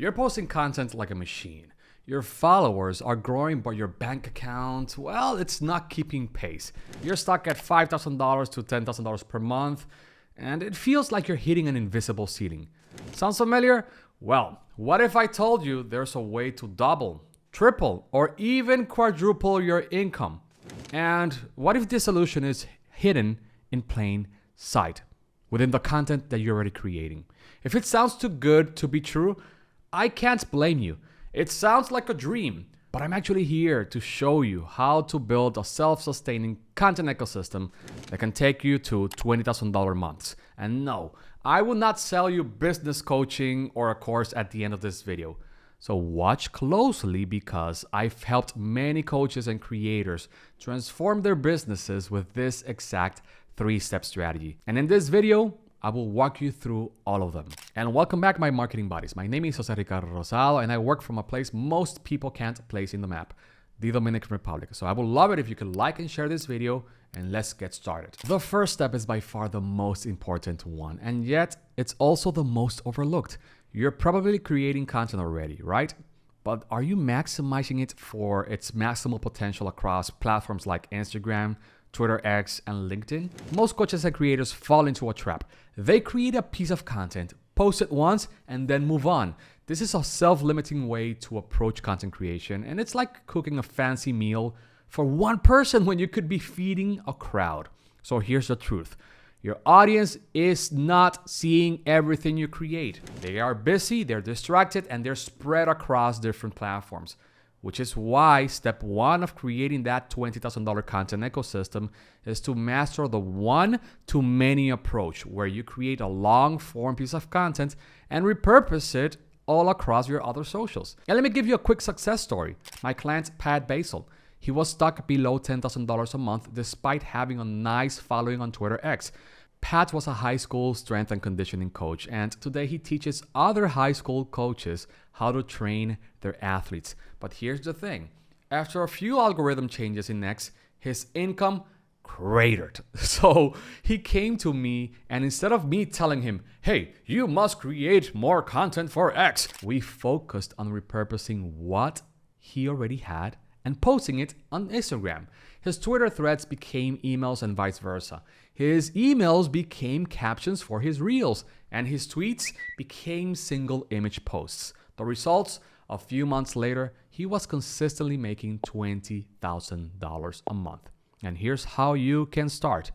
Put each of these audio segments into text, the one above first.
You're posting content like a machine. Your followers are growing, but your bank account, well, it's not keeping pace. You're stuck at $5,000 to $10,000 per month, and it feels like you're hitting an invisible ceiling. Sounds familiar? Well, what if I told you there's a way to double, triple, or even quadruple your income? And what if this solution is hidden in plain sight within the content that you're already creating? If it sounds too good to be true, I can't blame you. It sounds like a dream, but I'm actually here to show you how to build a self-sustaining content ecosystem that can take you to $20,000 months. And no, I will not sell you business coaching or a course at the end of this video. So watch closely because I've helped many coaches and creators transform their businesses with this exact 3-step strategy. And in this video, I will walk you through all of them. And welcome back, my marketing buddies. My name is Jose Ricardo Rosado, and I work from a place most people can't place in the map, the Dominican Republic. So I would love it if you could like and share this video, and let's get started. The first step is by far the most important one, and yet it's also the most overlooked. You're probably creating content already, right? But are you maximizing it for its maximal potential across platforms like Instagram, Twitter X, and LinkedIn? Most coaches and creators fall into a trap. They create a piece of content, post it once, and then move on. This is a self-limiting way to approach content creation, and it's like cooking a fancy meal for one person when you could be feeding a crowd. So here's the truth. Your audience is not seeing everything you create. They are busy, they're distracted, and they're spread across different platforms. Which is why step one of creating that $20,000 content ecosystem is to master the one-to-many approach, where you create a long-form piece of content and repurpose it all across your other socials. And let me give you a quick success story. My client, Pat Basil, he was stuck below $10,000 a month despite having a nice following on Twitter X. Pat was a high school strength and conditioning coach, and today he teaches other high school coaches how to train their athletes. But here's the thing. After a few algorithm changes in X, his income cratered. So he came to me, and instead of me telling him, hey, you must create more content for X, we focused on repurposing what he already had and posting it on Instagram. His Twitter threads became emails and vice versa. His emails became captions for his reels, and his tweets became single image posts. The results, a few months later, he was consistently making $20,000 a month. And here's how you can start.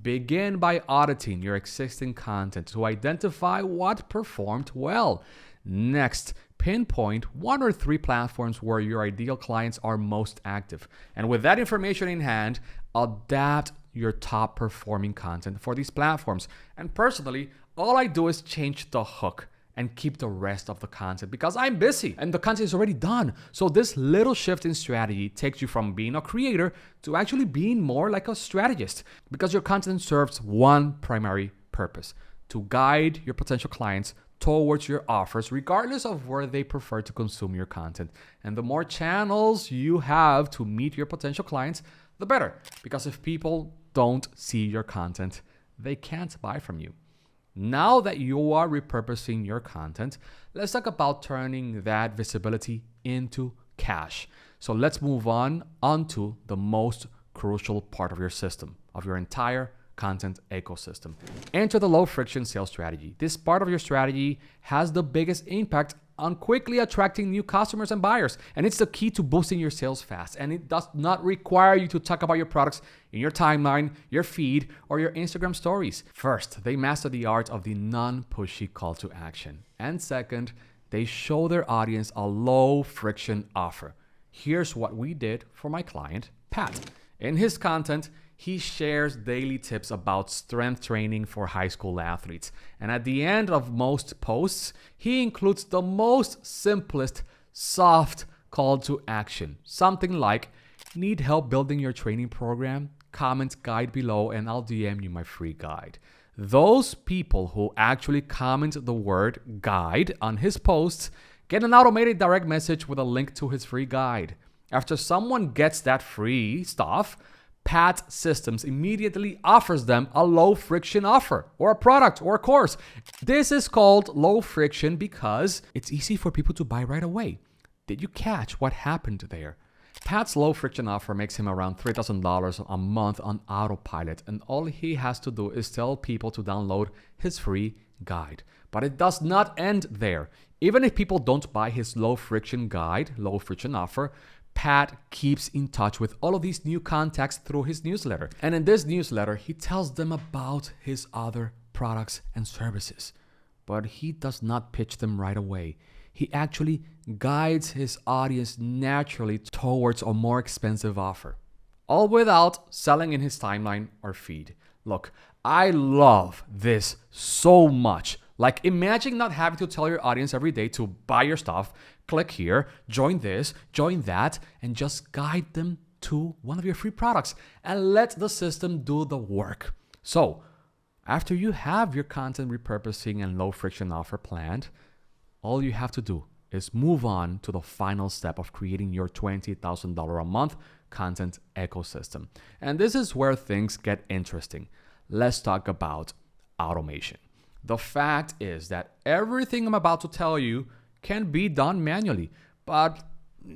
Begin by auditing your existing content to identify what performed well. Next, pinpoint 1 or 3 platforms where your ideal clients are most active. And with that information in hand, adapt your top performing content for these platforms. And personally, all I do is change the hook and keep the rest of the content because I'm busy and the content is already done. So this little shift in strategy takes you from being a creator to actually being more like a strategist, because your content serves one primary purpose: to guide your potential clients towards your offers, regardless of where they prefer to consume your content. And the more channels you have to meet your potential clients, the better. Because if people don't see your content, they can't buy from you. Now that you are repurposing your content, let's talk about turning that visibility into cash. So let's move on onto the most crucial part of your system, of your entire content ecosystem. Enter the low friction sales strategy. This part of your strategy has the biggest impact on quickly attracting new customers and buyers. And it's the key to boosting your sales fast. And it does not require you to talk about your products in your timeline, your feed, or your Instagram stories. First, they master the art of the non-pushy call to action. And second, they show their audience a low friction offer. Here's what we did for my client, Pat. In his content, he shares daily tips about strength training for high school athletes. And at the end of most posts, he includes the most simplest, soft call to action. Something like, need help building your training program? Comment guide below and I'll DM you my free guide. Those people who actually comment the word guide on his posts get an automated direct message with a link to his free guide. After someone gets that free stuff, Pat Systems immediately offers them a low friction offer or a product or a course. This is called low friction because it's easy for people to buy right away. Did you catch what happened there? Pat's low friction offer makes him around $3,000 a month on autopilot, and all he has to do is tell people to download his free guide. But it does not end there. Even if people don't buy his low friction guide, low friction offer, Pat keeps in touch with all of these new contacts through his newsletter. And in this newsletter, he tells them about his other products and services. But he does not pitch them right away. He actually guides his audience naturally towards a more expensive offer, all without selling in his timeline or feed. Look, I love this so much. Like, imagine not having to tell your audience every day to buy your stuff, click here, join this, join that, and just guide them to one of your free products and let the system do the work. So, after you have your content repurposing and low friction offer planned, all you have to do is move on to the final step of creating your $20,000 a month content ecosystem. And this is where things get interesting. Let's talk about automation. The fact is that everything I'm about to tell you can be done manually, but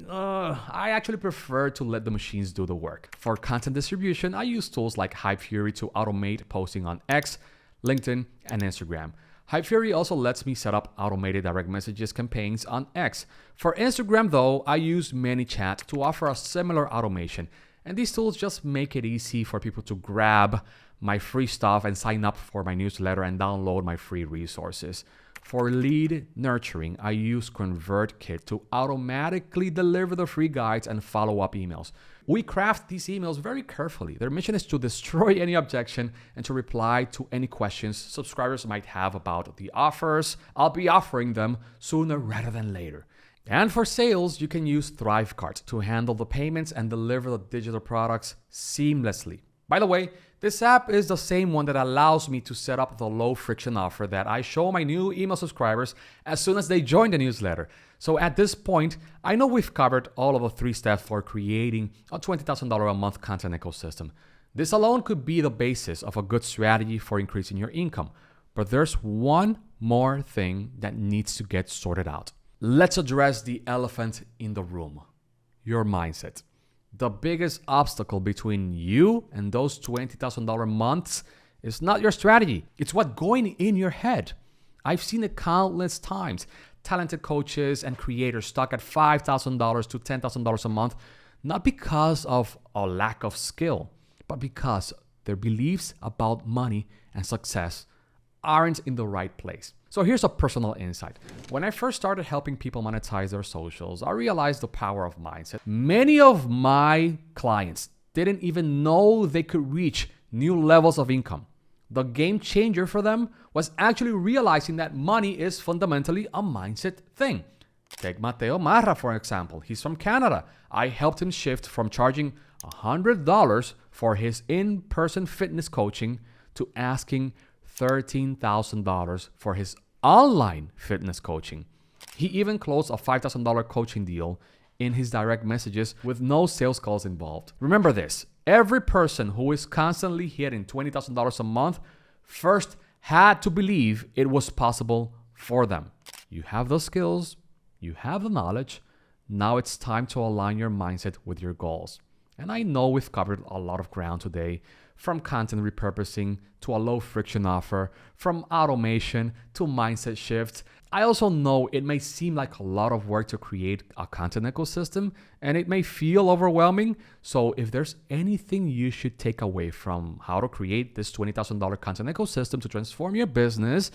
I actually prefer to let the machines do the work. For content distribution, I use tools like Hypefury to automate posting on X, LinkedIn, and Instagram. Hypefury also lets me set up automated direct messages campaigns on X. For Instagram though, I use ManyChat to offer a similar automation. And these tools just make it easy for people to grab my free stuff and sign up for my newsletter and download my free resources. For lead nurturing, I use ConvertKit to automatically deliver the free guides and follow-up emails. We craft these emails very carefully. Their mission is to destroy any objection and to reply to any questions subscribers might have about the offers I'll be offering them sooner rather than later. And for sales, you can use ThriveCart to handle the payments and deliver the digital products seamlessly. By the way, this app is the same one that allows me to set up the low friction offer that I show my new email subscribers as soon as they join the newsletter. So at this point, I know we've covered all of the 3 steps for creating a $20,000 a month content ecosystem. This alone could be the basis of a good strategy for increasing your income. But there's one more thing that needs to get sorted out. Let's address the elephant in the room, your mindset. The biggest obstacle between you and those $20,000 months is not your strategy. It's what's going in your head. I've seen it countless times. Talented coaches and creators stuck at $5,000 to $10,000 a month, not because of a lack of skill, but because their beliefs about money and success aren't in the right place. So here's a personal insight. When I first started helping people monetize their socials, I realized the power of mindset. Many of my clients didn't even know they could reach new levels of income. The game changer for them was actually realizing that money is fundamentally a mindset thing. Take Mateo Marra, for example. He's from Canada. I helped him shift from charging $100 for his in-person fitness coaching to asking $13,000 for his online fitness coaching. He even closed a $5,000 coaching deal in his direct messages with no sales calls involved. Remember this, every person who is constantly hitting $20,000 a month first had to believe it was possible for them. You have the skills, you have the knowledge, now it's time to align your mindset with your goals. And I know we've covered a lot of ground today, from content repurposing to a low friction offer, from automation to mindset shifts. I also know it may seem like a lot of work to create a content ecosystem, and it may feel overwhelming. So if there's anything you should take away from how to create this $20,000 content ecosystem to transform your business,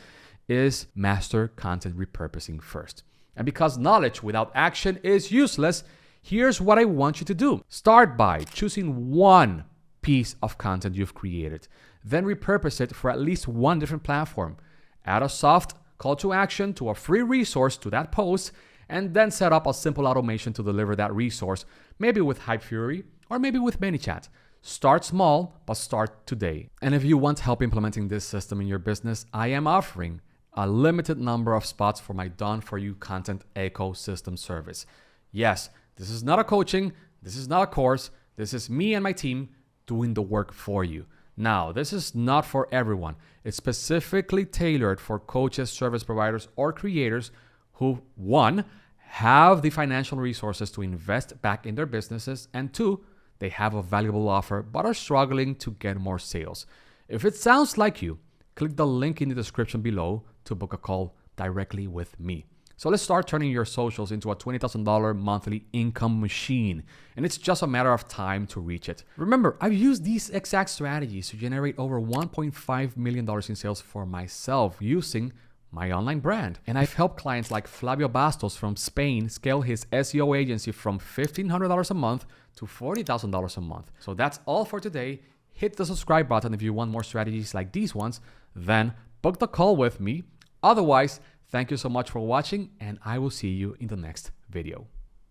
is master content repurposing first. And because knowledge without action is useless, here's what I want you to do. Start by choosing one piece of content you've created, then repurpose it for at least one different platform. Add a soft call to action to a free resource to that post, and then set up a simple automation to deliver that resource, maybe with Hypefury or maybe with ManyChat. Start small, but start today. And if you want help implementing this system in your business, I am offering a limited number of spots for my done-for-you content ecosystem service. Yes, this is not a coaching, this is not a course, this is me and my team doing the work for you. Now, this is not for everyone. It's specifically tailored for coaches, service providers, or creators who, one, have the financial resources to invest back in their businesses, and two, they have a valuable offer but are struggling to get more sales. If it sounds like you, click the link in the description below to book a call directly with me. So let's start turning your socials into a $20,000 monthly income machine. And it's just a matter of time to reach it. Remember, I've used these exact strategies to generate over $1.5 million in sales for myself using my online brand. And I've helped clients like Flavio Bastos from Spain scale his SEO agency from $1,500 a month to $40,000 a month. So that's all for today. Hit the subscribe button if you want more strategies like these ones. Then book the call with me. Otherwise, thank you so much for watching, and I will see you in the next video.